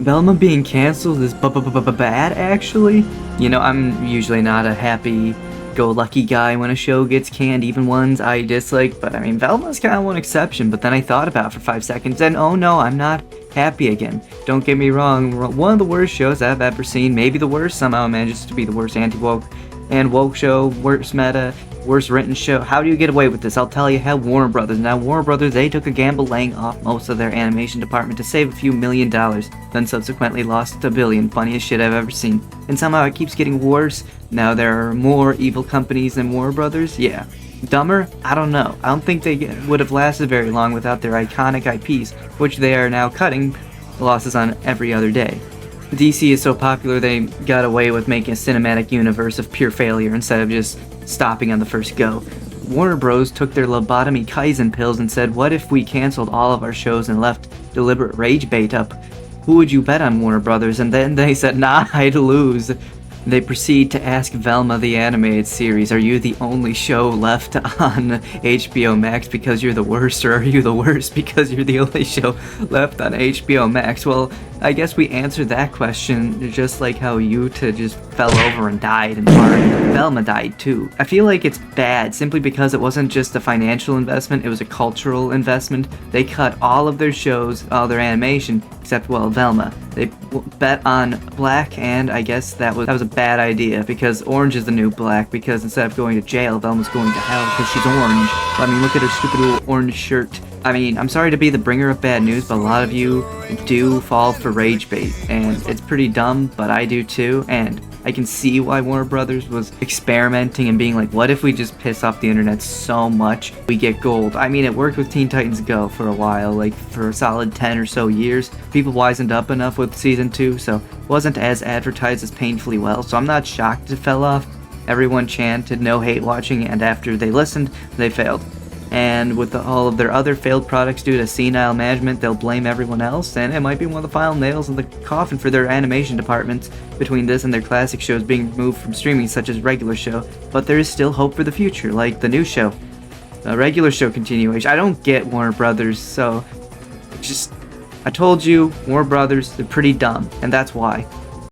Velma being canceled is bad, actually. You know, I'm usually not a happy-go-lucky guy when a show gets canned, even ones I dislike, but I mean, Velma's kind of one exception, but then I thought about it for 5 seconds, and oh no, I'm not happy again. Don't get me wrong, one of the worst shows I've ever seen, maybe the worst, somehow manages to be the worst anti-woke and woke show, worst meta, worst written show. How do you get away with this? I'll tell you how. Warner Brothers. Now, Warner Brothers, they took a gamble laying off most of their animation department to save a few $1,000,000, then subsequently lost $1 billion. Funniest shit I've ever seen. And somehow it keeps getting worse. Now there are more evil companies than Warner Brothers. Yeah. Dumber? I don't know. I don't think they would have lasted very long without their iconic IPs, which they are now cutting losses on every other day. DC is so popular they got away with making a cinematic universe of pure failure instead of just stopping on the first go. Warner Bros. Took their lobotomy Kaizen pills and said, what if we canceled all of our shows and left deliberate rage bait up? Who would you bet on, Warner Brothers? And then they said, nah, I'd lose. They proceed to ask Velma the animated series, are you the only show left on HBO Max because you're the worst, or are you the worst because you're the only show left on HBO Max? Well, I guess we answered that question just like how Yuta just fell over and died, and Velma died too. I feel like it's bad simply because it wasn't just a financial investment, it was a cultural investment. They cut all of their shows, all their animation, except, well, Velma. They bet on black, and I guess that was a bad idea, because orange is the new black, because instead of going to jail, Velma's going to hell because she's orange. I mean, look at her stupid little orange shirt. I mean, I'm sorry to be the bringer of bad news, but a lot of you do fall for rage bait, and it's pretty dumb, but I do too, and I can see why Warner Brothers was experimenting and being like, what if we just piss off the internet so much we get gold? I mean, it worked with Teen Titans Go for a while, like for a solid 10 or so years. People wisened up enough with season 2, so it wasn't as advertised as painfully well, so I'm not shocked it fell off. Everyone chanted no hate watching, and after they listened, they failed. And with all of their other failed products due to senile management, they'll blame everyone else, and it might be one of the final nails in the coffin for their animation departments between this and their classic shows being removed from streaming, such as regular show. But there is still hope for the future, like the new show, a regular show continuation. I don't get Warner Brothers, so I told you, Warner Brothers, they're pretty dumb, and that's why.